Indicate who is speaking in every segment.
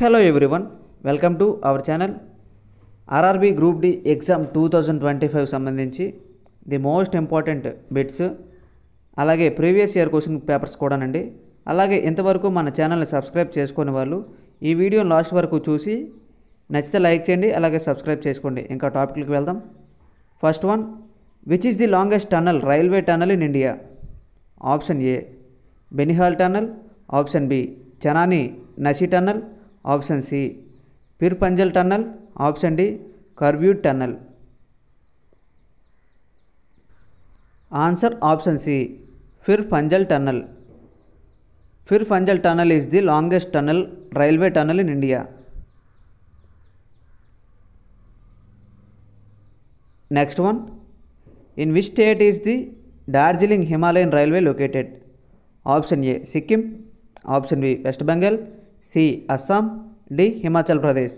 Speaker 1: Hello everyone, welcome to our channel. RRB Group D exam 2025 సంబంధించి the most important bits అలాగే previous year question papers కూడానండి. అలాగే ఇంతవరకు మన ఛానల్ని సబ్స్క్రైబ్ చేసుకునే వాళ్ళు ఈ వీడియోని లాస్ట్ వరకు చూసి నచ్చితే లైక్ చేయండి, అలాగే సబ్స్క్రైబ్ చేసుకోండి. ఇంకా టాపిక్కి వెళ్దాం. First one, which is the longest tunnel railway tunnel in India? Option A Banihal tunnel, option B Chenani Nashri tunnel, option C Pir Panjal tunnel, option D Karbude tunnel. Answer option C Pir Panjal tunnel. Pir Panjal tunnel is the longest tunnel railway tunnel in India. Next one, in which state is the Darjeeling Himalayan railway located? Option A Sikkim, option B West Bengal, C Assam, D Himachal Pradesh.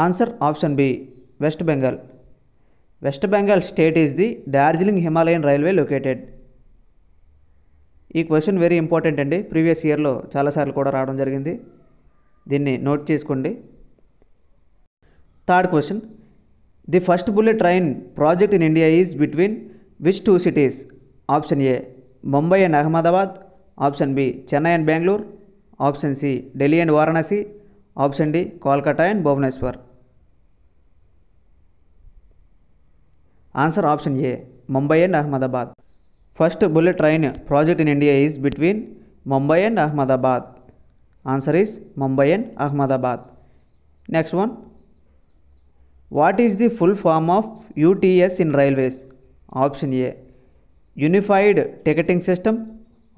Speaker 1: Answer option B West Bengal. West Bengal state is the Darjeeling Himalayan railway located. ఈ question very important అండి, previous ఇయర్లో చాలాసార్లు కూడా రావడం జరిగింది, దీన్ని note చేసుకోండి. Third question, the first bullet train project in India is between which two cities? Option A Mumbai and Ahmedabad, option B Chennai and Bengaluru, option C Delhi and Varanasi, option D Kolkata and Bhubaneswar. Answer option A Mumbai and Ahmedabad. First bullet train project in India is between Mumbai and Ahmedabad. Answer is Mumbai and Ahmedabad. Next one, what is the full form of UTS in railways? Option A unified ticketing system,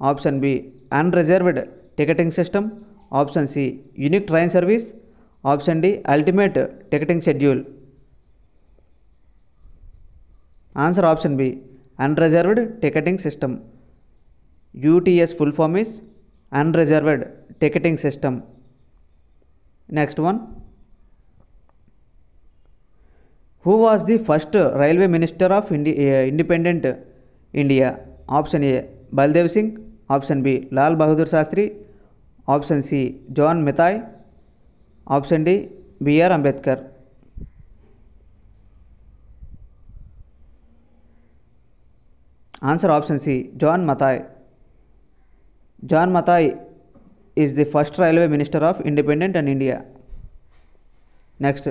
Speaker 1: option B unreserved ticketing system, option C unique train service, option D ultimate ticketing schedule. Answer option B unreserved ticketing system. UTS full form is unreserved ticketing system. Next one, who was the first railway minister of independent India? Option A Baldev Singh, option B Lal Bahadur Shastri, option C John Mathai, option D BR Ambedkar. Answer option C John Mathai. John Mathai is the first railway minister of independent and India. Next,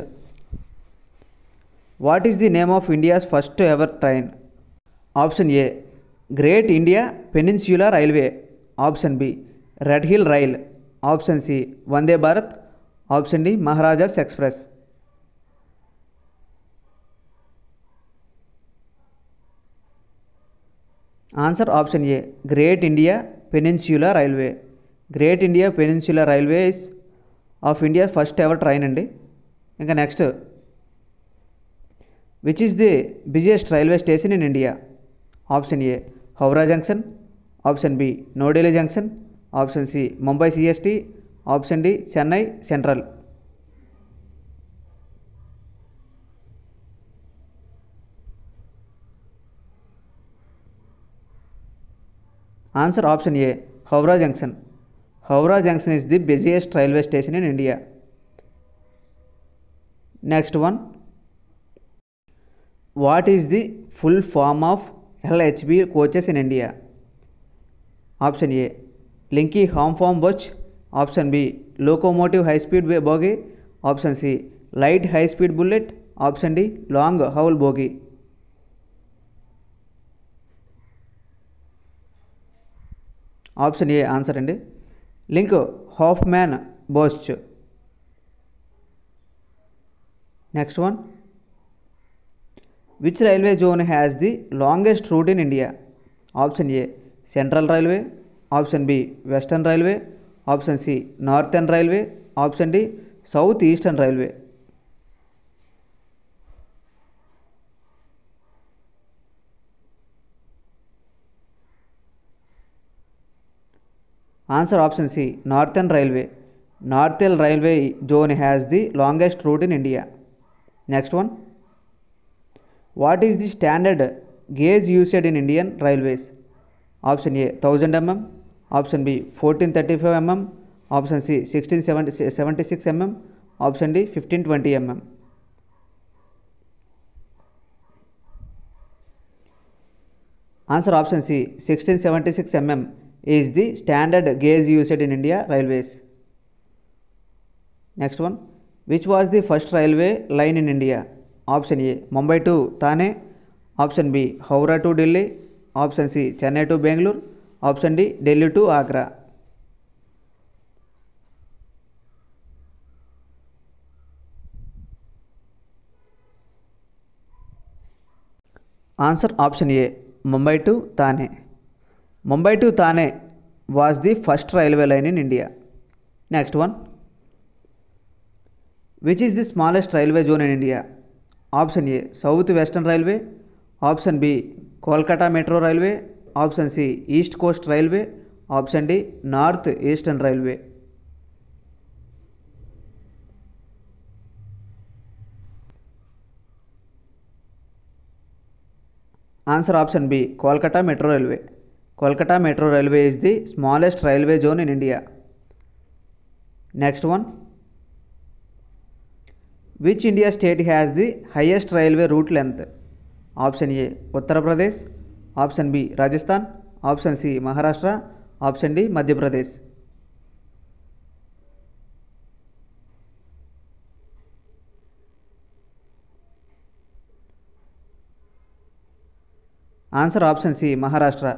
Speaker 1: what is the name of India's first ever train? Option A great India peninsula railway, option B red hill rail, option C Vande Bharat, option D Maharajas express. Answer option A great India peninsula railway. Great India peninsula Railway is of India first ever train అండి. ఇంకా next, which is the busiest railway station in India? Option A Howrah junction, option B New Delhi junction, option C Mumbai CST, option D Chennai central. Answer option A Howrah junction. Howrah junction is the busiest railway station in India. Next one, what is the full form of LHB coaches in India? Option A Linky Home Watch, option B Locomotive High Speed Bogie, option C Light High Speed Bullet, option D Long Haul Bogie. Option A answer అండి. Linke Hofmann Busch. Next one, which railway zone has the longest route in India? Option A central railway, option B western railway, option C northern railway, option D south eastern railway. Answer option C northern railway. Northern railway zone has the longest route in India. Next one, what is the standard gauge used in Indian railways? Option A 1000 mm, option B 1435 mm, option C 1676 mm, option D 1520 mm. Answer option C 1676 mm is the standard gauge used in India railways. Next one, which was the first railway line in India? Option A Mumbai to Thane, option B Howrah to Delhi, option C Chennai to Bangalore, option D Delhi to Agra. Answer option A Mumbai to Thane. Mumbai to Thane was the first railway line in India. Next one, which is the smallest railway zone in India? Option A South Western Railway, option B Kolkata Metro Railway, option C East Coast Railway, option D North Eastern Railway. Answer option B Kolkata Metro Railway. Kolkata Metro Railway is the smallest railway zone in India. Next one, which India state has the highest railway route length? Option A Uttar Pradesh, option B Rajasthan, option C Maharashtra, option D Madhya Pradesh. Answer option C Maharashtra.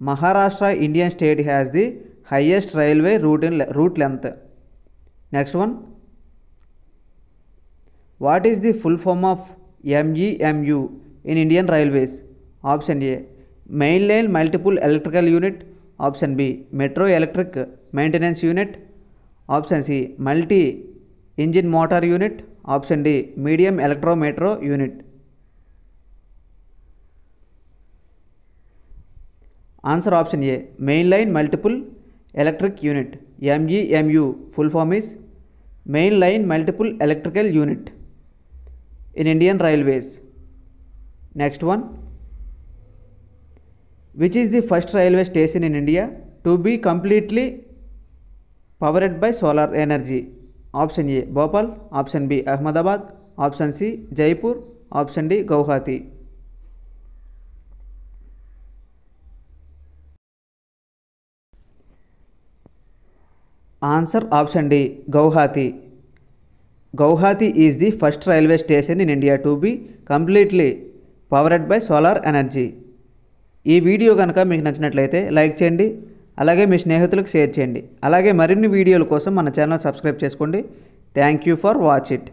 Speaker 1: Maharashtra Indian state has the highest railway route length. Next one, what is the full form of MEMU in Indian Railways? Option A Main Line Multiple Electrical Unit, option B Metro Electric Maintenance Unit, option C Multi Engine Motor Unit, option D Medium Electro Metro Unit. Answer option A Mainline Multiple Electric Unit. MEMU full form is Mainline Multiple Electrical Unit in Indian Railways. Next one, which is the first railway station in India to be completely powered by solar energy? Option A Bhopal, option B Ahmedabad, option C Jaipur, option D Guwahati. Answer option D Guwahati. Guwahati is the first railway station in India to be completely powered by solar energy. ఈ video కనుక మీకు నచ్చినట్లయితే like చేయండి, అలాగే మీ స్నేహితులకు share చేయండి, అలాగే మరిన్ని వీడియోల కోసం మన ఛానల్ సబ్స్క్రైబ్ చేసుకోండి. Thank you for watch it.